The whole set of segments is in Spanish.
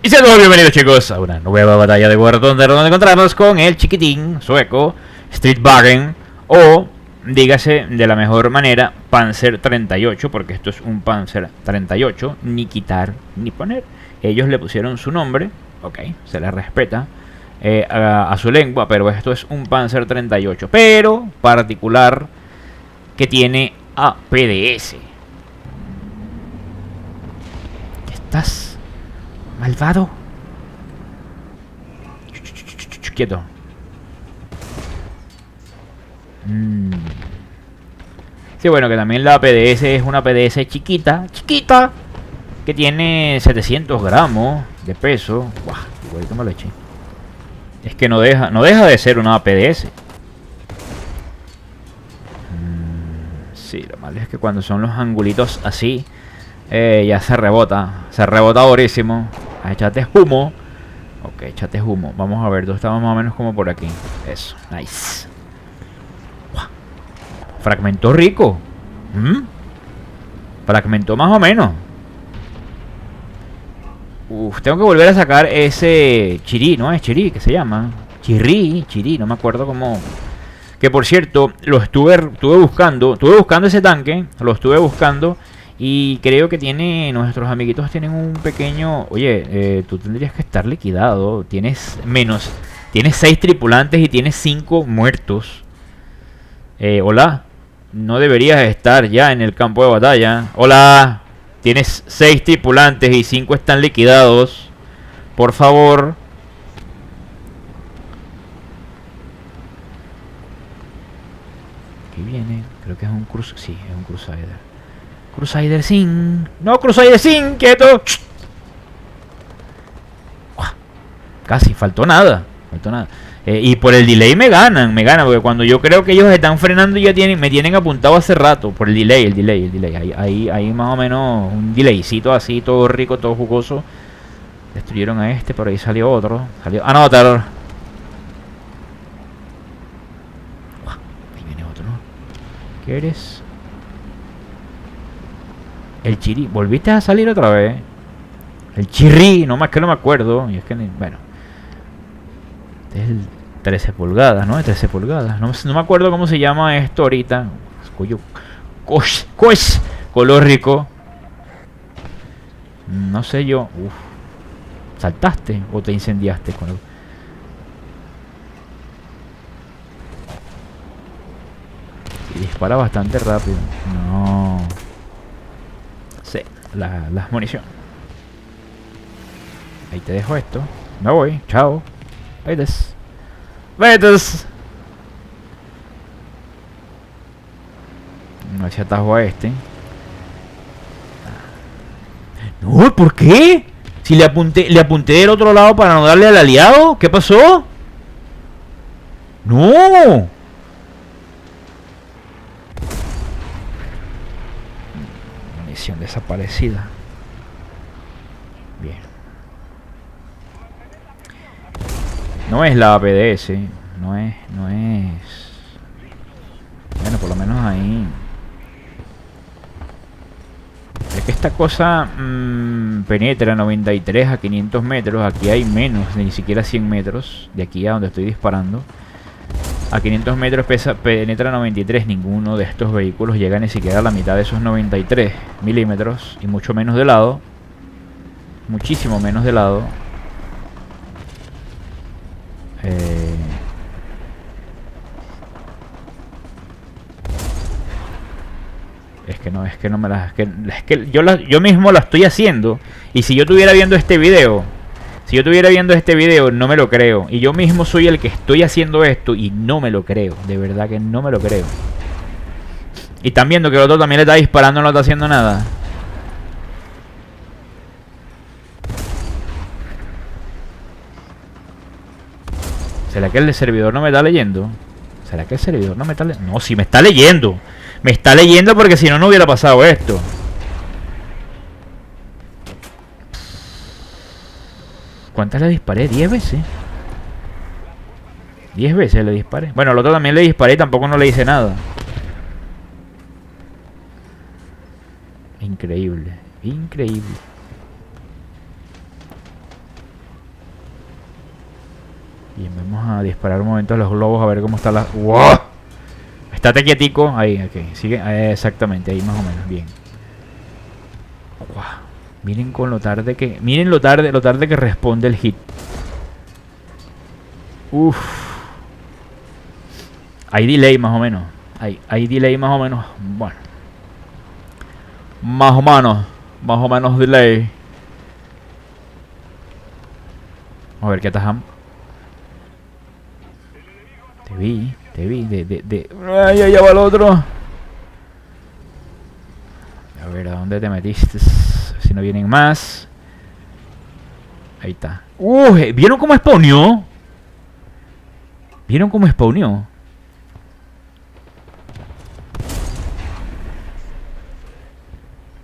Y sean todos bienvenidos, chicos, a una nueva batalla de War Thunder, donde encontrarnos con el chiquitín sueco Stridsvagn, o dígase de la mejor manera Panzer 38, porque esto es un Panzer 38, ni quitar ni poner. Ellos le pusieron su nombre, ok, se le respeta a su lengua, pero esto es un Panzer 38, pero particular, que tiene APDS. ¿Estás malvado? Quieto. Sí, bueno, que también la PDS es una PDS chiquita, que tiene 700 gramos de peso. Buah, igual que me lo eché. Es que no deja de ser una PDS. Sí, lo malo es que cuando son los angulitos así, ya se rebota durísimo. Échate humo. Ok, échate humo. Vamos a ver, tú estamos más o menos como por aquí. Eso, nice. Fragmentó rico. Fragmentó más o menos. Tengo que volver a sacar ese Chiri, ¿no? Es Chiri, que se llama Chiri, no me acuerdo cómo. Que por cierto, estuve buscando ese tanque, lo estuve buscando. Y creo que nuestros amiguitos tienen un pequeño... Oye, tú tendrías que estar liquidado. Tienes 6 tripulantes y tienes 5 muertos. Hola. No deberías estar ya en el campo de batalla. Hola. Tienes 6 tripulantes y 5 están liquidados. Por favor. Aquí viene. Creo que es un Crusader. Sí, es un Crusader. Crusader sin. No, Crusader sin, quieto. Casi, faltó nada. Y por el delay me ganan, porque cuando yo creo que ellos están frenando ya me tienen apuntado hace rato. Por el delay. Ahí más o menos un delaycito así, todo rico, todo jugoso. Destruyeron a este, por ahí salió otro. Another. Ahí viene otro. ¿Qué eres? El Chiri. ¿Volviste a salir otra vez? El Chirri. No más que no me acuerdo. Y es que, bueno. Este es el 13 pulgadas, ¿no? 13 pulgadas. No me acuerdo cómo se llama esto ahorita. Color rico. No sé yo. Uf. ¿Saltaste o te incendiaste con el... Y dispara bastante rápido. No. Sí, las munición. Ahí te dejo esto. Me voy, chao. Vedes. A ver si atajo a este. No, ¿por qué? Si le apunté del otro lado para no darle al aliado. ¿Qué pasó? No. Munición desaparecida. Bien. No es la APDS. No es. Bueno, por lo menos ahí. Es que esta cosa penetra 93 a 500 metros. Aquí hay menos, ni siquiera 100 metros. De aquí a donde estoy disparando. A 500 metros penetra 93. Ninguno de estos vehículos llega ni siquiera a la mitad de esos 93 milímetros. Y mucho menos de lado. Muchísimo menos de lado. Es que no me las... Es que yo mismo la estoy haciendo. Y si yo estuviera viendo este video... no me lo creo. Y yo mismo soy el que estoy haciendo esto y no me lo creo. De verdad que no me lo creo. Y están viendo que el otro también le está disparando, no está haciendo nada. ¿Será que el servidor no me está leyendo? No, si me está leyendo. Me está leyendo porque si no, no hubiera pasado esto. ¿Cuántas le disparé? 10 veces. 10 veces le disparé. Bueno, al otro también le disparé y tampoco no le hice nada. Increíble. Bien, vamos a disparar un momento a los globos a ver cómo está la... ¡Wow! Estate quietico. Ahí, ok. Sigue. Exactamente, ahí más o menos. Bien. ¡Wow! Miren con lo tarde que... Miren lo tarde que responde el hit. Uff. Hay delay más o menos. Hay delay más o menos. Bueno. Más o menos. Más o menos delay. A ver qué atajamos. Te vi. Ay, allá va el otro. A ver, ¿a dónde te metiste? Si no vienen más. Ahí está. ¿Vieron cómo spawneó? ¿Vieron cómo spawneó?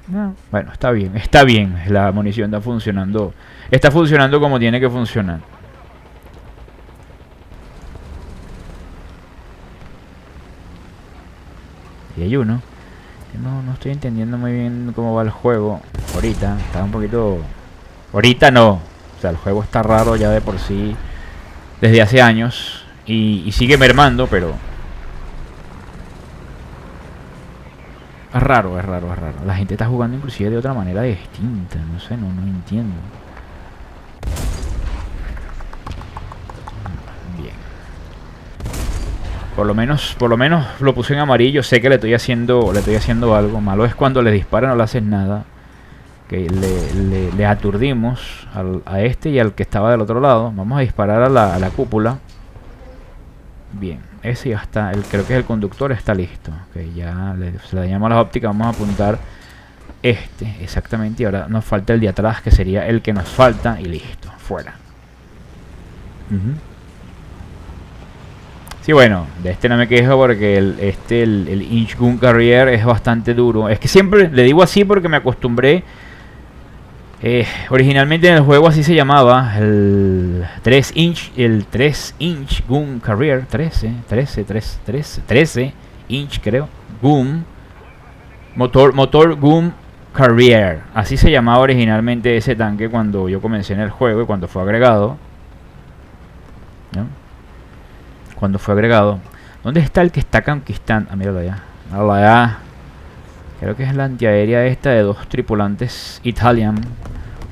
No. Bueno, está bien. Está bien. La munición está funcionando. Está funcionando como tiene que funcionar. Y hay uno. No estoy entendiendo muy bien cómo va el juego. Ahorita. Está un poquito... Ahorita no. O sea, el juego está raro ya de por sí. Desde hace años. Y sigue mermando, pero... Es raro. La gente está jugando inclusive de otra manera distinta. No sé, no entiendo. Bien. Por lo menos lo puse en amarillo. Sé que le estoy haciendo algo. Malo es cuando le disparan no le hacen nada. Que le aturdimos a este y al que estaba del otro lado. Vamos a disparar a la cúpula. Bien, ese ya está. Creo que es el conductor, está listo. Okay, ya se le dañamos las ópticas. Vamos a apuntar este, exactamente. Y ahora nos falta el de atrás, que sería el que nos falta. Y listo, fuera. Sí, bueno, de este no me quejo porque el Inch Gun Carrier es bastante duro. Es que siempre le digo así porque me acostumbré. Originalmente en el juego así se llamaba el 3 inch Gun Carrier 13 inch creo Gun motor Gun Carrier, así se llamaba originalmente ese tanque cuando yo comencé en el juego y cuando fue agregado, ¿no? Cuando fue agregado. ¿Dónde está el que está conquistando? Ah, míralo allá. Míralo allá. Creo que es la antiaérea esta de 2 tripulantes Italian,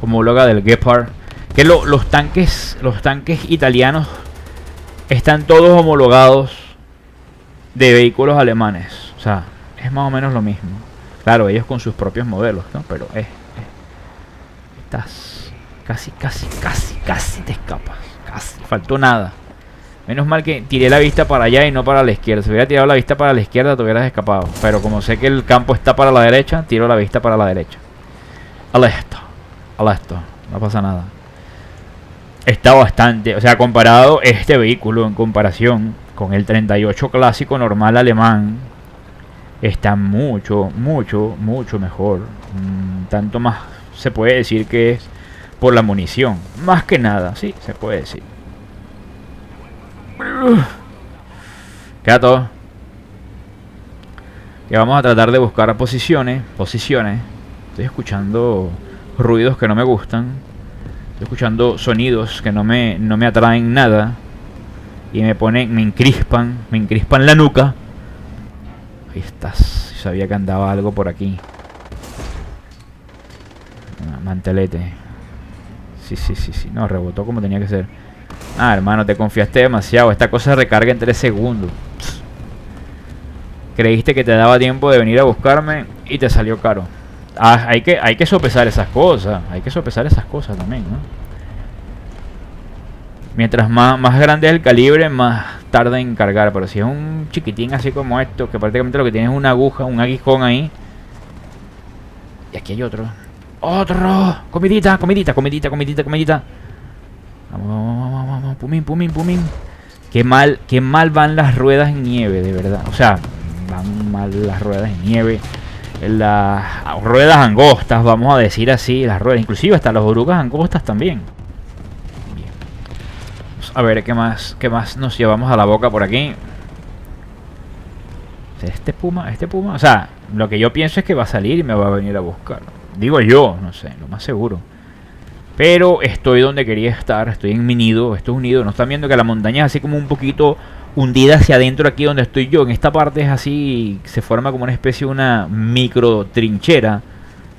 homóloga del Gepard. Que los tanques italianos están todos homologados de vehículos alemanes. O sea, es más o menos lo mismo. Claro, ellos con sus propios modelos, ¿no? Pero estás casi te escapas. Casi, faltó nada. Menos mal que tiré la vista para allá y no para la izquierda. Si hubiera tirado la vista para la izquierda te hubieras escapado. Pero como sé que el campo está para la derecha, tiro la vista para la derecha. Al esto. No pasa nada. Está bastante... O sea, comparado este vehículo en comparación con el 38 clásico normal alemán, está mucho mejor. Tanto más se puede decir que es por la munición. Más que nada, sí, se puede decir. Queda todo. Que vamos a tratar de buscar posiciones. Estoy escuchando ruidos que no me gustan. Estoy escuchando sonidos que no me atraen nada. Y me encrispan la nuca. Ahí estás. Sabía que andaba algo por aquí. Mantelete. Sí. No, rebotó como tenía que ser. Ah, hermano, te confiaste demasiado. Esta cosa recarga en 3 segundos. Creíste que te daba tiempo de venir a buscarme y te salió caro. Ah, hay que sopesar esas cosas. Hay que sopesar esas cosas también, ¿no? Mientras más grande es el calibre, más tarda en cargar. Pero si es un chiquitín así como esto, que prácticamente lo que tiene es una aguja, un aguijón ahí. Y aquí hay otro. ¡Otro! Comidita. Vamos. Pumín. Qué mal van las ruedas en nieve, de verdad. O sea, van mal las ruedas en nieve. Las ruedas angostas, vamos a decir así. Las ruedas, inclusive hasta las orugas angostas también. Bien. Vamos a ver qué más nos llevamos a la boca por aquí. Este puma. O sea, lo que yo pienso es que va a salir y me va a venir a buscar. Digo yo, no sé, lo más seguro. Pero estoy donde quería estar, estoy en mi nido, esto es un nido, no están viendo que la montaña es así como un poquito hundida hacia adentro aquí donde estoy yo. En esta parte es así, se forma como una especie de una micro trinchera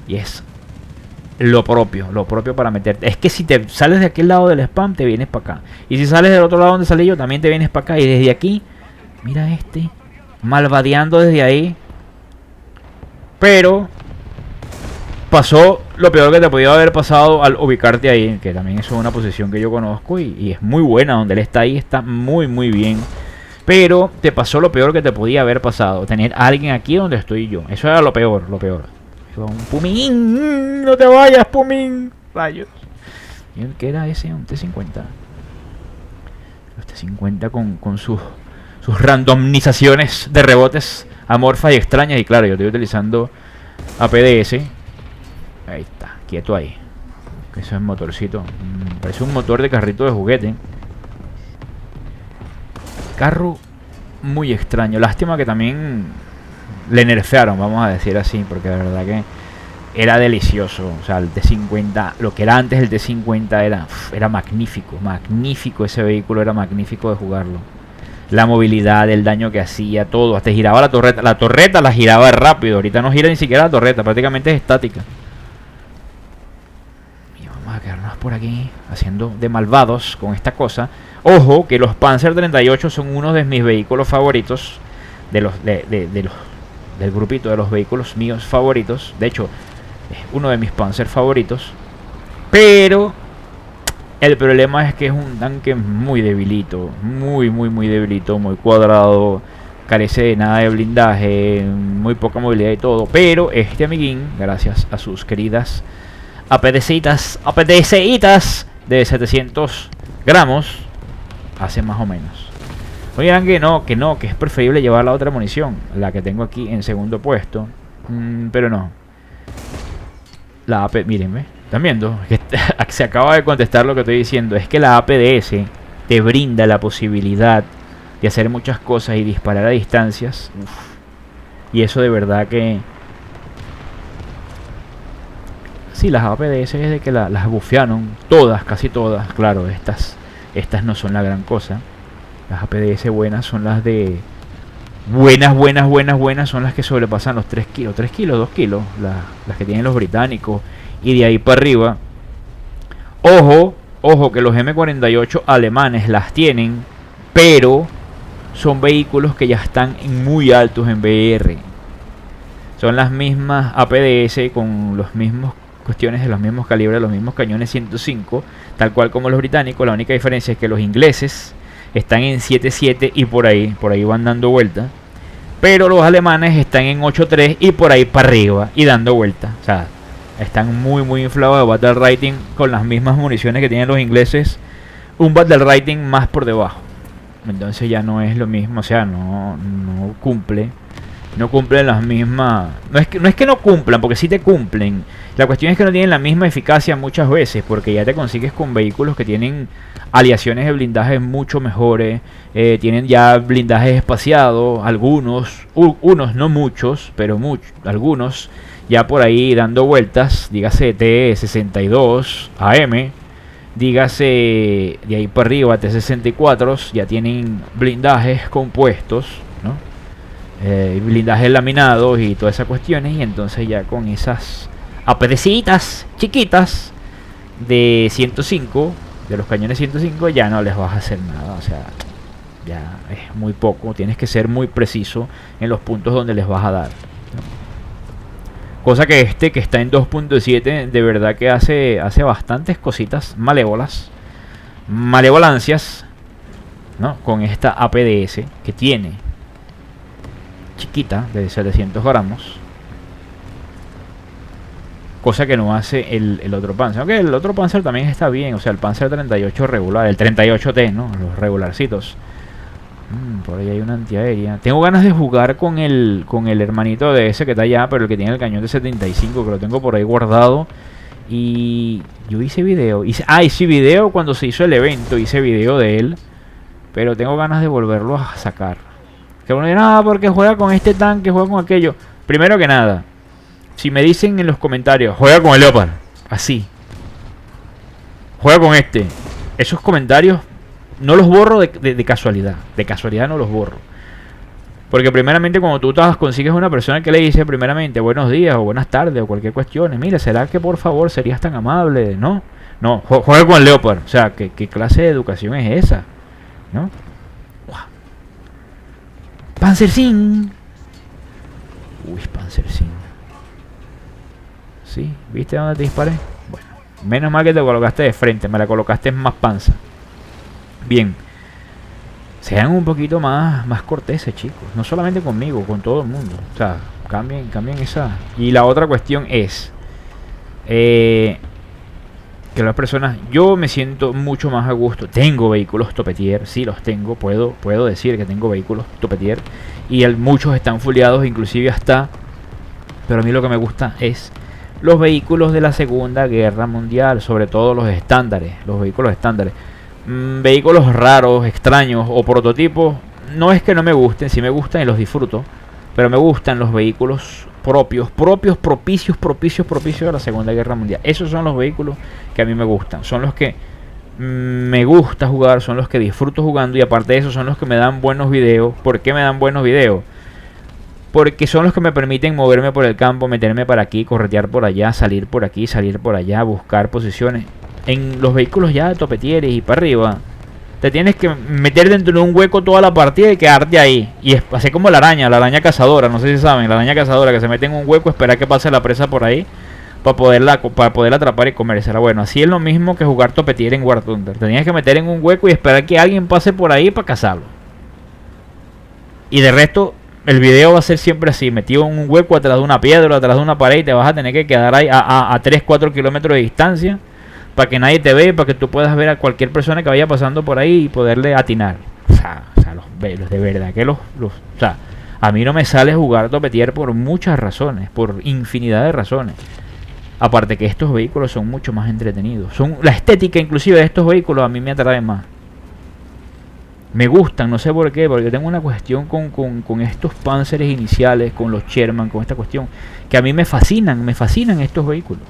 y es lo propio para meterte. Es que si te sales de aquel lado del spam, te vienes para acá. Y si sales del otro lado donde salí yo, también te vienes para acá. Y desde aquí, mira este, malvadeando desde ahí. Pero pasó lo peor que te podía haber pasado al ubicarte ahí, que también eso es una posición que yo conozco y es muy buena. Donde él está ahí está muy muy bien. Pero te pasó lo peor que te podía haber pasado, tener a alguien aquí donde estoy yo. Eso era lo peor, lo peor. Un Pumín, no te vayas, Pumín. Rayos. ¿Qué era ese? Un T50. Los T50 con sus randomizaciones de rebotes amorfas y extrañas. Y claro, yo estoy utilizando APDS. Ahí está, quieto ahí. Eso es motorcito. Parece un motor de carrito de juguete. Carro muy extraño. Lástima que también le nerfearon, vamos a decir así, porque de verdad que era delicioso. O sea, el T50, lo que era antes el T50 era magnífico. Magnífico ese vehículo, era magnífico de jugarlo. La movilidad, el daño que hacía, todo. Hasta giraba la torreta. La torreta la giraba rápido. Ahorita no gira ni siquiera la torreta, prácticamente es estática. Y vamos a quedarnos por aquí haciendo de malvados con esta cosa. Ojo, que los Panzer 38 son uno de mis vehículos favoritos. Del grupito de los vehículos míos favoritos. De hecho, es uno de mis Panzer favoritos. Pero el problema es que es un tanque muy debilito. Muy debilito. Muy cuadrado. Carece de nada de blindaje. Muy poca movilidad y todo. Pero este amiguín, gracias a sus queridas APDCitas de 700 gramos, hace más o menos. Oigan que es preferible llevar la otra munición, la que tengo aquí en segundo puesto. Pero no. La AP, mírenme, ¿están viendo? Que se acaba de contestar lo que estoy diciendo. Es que la APDS te brinda la posibilidad de hacer muchas cosas y disparar a distancias. Uf. Y eso de verdad que... Sí, las APDS desde que las bufearon, todas, casi todas. Claro, estas no son la gran cosa. Las APDS buenas son las de... Buenas son las que sobrepasan los 3 kilos. 3 kilos, 2 kilos. Las que tienen los británicos. Y de ahí para arriba. Ojo que los M48 alemanes las tienen. Pero son vehículos que ya están muy altos en BR. Son las mismas APDS con los mismos cuestiones de los mismos calibres, los mismos cañones 105, tal cual como los británicos. La única diferencia es que los ingleses están en 7.7 y por ahí van dando vuelta, pero los alemanes están en 8.3 y por ahí para arriba y dando vuelta. O sea, están muy inflados de battle rating con las mismas municiones que tienen los ingleses, un battle rating más por debajo. Entonces ya no es lo mismo, o sea, no cumplen las mismas. No es que no cumplan, porque sí te cumplen. La cuestión es que no tienen la misma eficacia muchas veces, porque ya te consigues con vehículos que tienen aleaciones de blindaje mucho mejores, tienen ya blindajes espaciados, unos no muchos, pero algunos ya por ahí dando vueltas, dígase T62 AM, dígase de ahí para arriba T64, ya tienen blindajes compuestos, ¿no? Blindajes laminados y todas esas cuestiones, y entonces ya con esas APDcitas chiquitas de 105, de los cañones 105, ya no les vas a hacer nada. O sea, ya es muy poco, tienes que ser muy preciso en los puntos donde les vas a dar, ¿no? Cosa que que está en 2.7 de verdad que hace bastantes cositas malevolancias, ¿no? Con esta APDS que tiene chiquita de 700 gramos, cosa que no hace el otro Panzer. Aunque el otro Panzer también está bien, o sea, el Panzer 38 regular, el 38T, ¿no? Los regularcitos. Por ahí hay una antiaérea. Tengo ganas de jugar con el hermanito de ese que está allá, pero el que tiene el cañón de 75, que lo tengo por ahí guardado. Y yo hice video. Hice video cuando se hizo el evento, hice video de él, pero tengo ganas de volverlo a sacar. Que uno dirá, porque juega con este tanque, juega con aquello. Primero que nada, si me dicen en los comentarios, juega con el Leopard, así, juega con este. Esos comentarios no los borro de casualidad. De casualidad no los borro. Porque primeramente cuando tú consigues una persona que le dice primeramente buenos días o buenas tardes o cualquier cuestión, mira, ¿será que por favor serías tan amable? No, no, juega con el Leopard. O sea, ¿qué clase de educación es esa? ¿No? Panzersin. Uy, Panzersin. Sí, ¿viste dónde te disparé? Bueno, menos mal que te colocaste de frente, me la colocaste más panza. Bien. Sean un poquito más corteses, chicos. No solamente conmigo, con todo el mundo. O sea, cambien esa. Y la otra cuestión es que las personas, yo me siento mucho más a gusto. Tengo vehículos topetier, sí los tengo. Puedo decir que tengo vehículos topetier. Y muchos están fuleados, inclusive hasta. Pero a mí lo que me gusta es los vehículos de la Segunda Guerra Mundial, sobre todo los estándares, los vehículos estándares. Vehículos raros, extraños o prototipos, no es que no me gusten, sí me gustan y los disfruto, pero me gustan los vehículos propicios a la Segunda Guerra Mundial. Esos son los vehículos que a mí me gustan, son los que me gusta jugar, son los que disfruto jugando y aparte de eso son los que me dan buenos videos. ¿Por qué me dan buenos videos? Porque son los que me permiten moverme por el campo, meterme para aquí, corretear por allá, salir por aquí, salir por allá, buscar posiciones. En los vehículos ya de topetieres y para arriba, te tienes que meter dentro de un hueco toda la partida y quedarte ahí. Y es así como la araña cazadora, no sé si saben, la araña cazadora que se mete en un hueco, esperar que pase la presa por ahí para poderla atrapar y comérsela. Bueno, así es lo mismo que jugar topetier en War Thunder. Te tienes que meter en un hueco y esperar que alguien pase por ahí para cazarlo. Y de resto, el video va a ser siempre así, metido en un hueco atrás de una piedra, atrás de una pared y te vas a tener que quedar ahí a 3-4 kilómetros de distancia para que nadie te vea, para que tú puedas ver a cualquier persona que vaya pasando por ahí y poderle atinar. O sea los de verdad que o sea, a mí no me sale jugar topetier por muchas razones, por infinidad de razones. Aparte que estos vehículos son mucho más entretenidos. La estética inclusive de estos vehículos a mí me atrae más. Me gustan, no sé por qué, porque tengo una cuestión con estos Panzers iniciales, con los Sherman, con esta cuestión, que a mí me fascinan estos vehículos.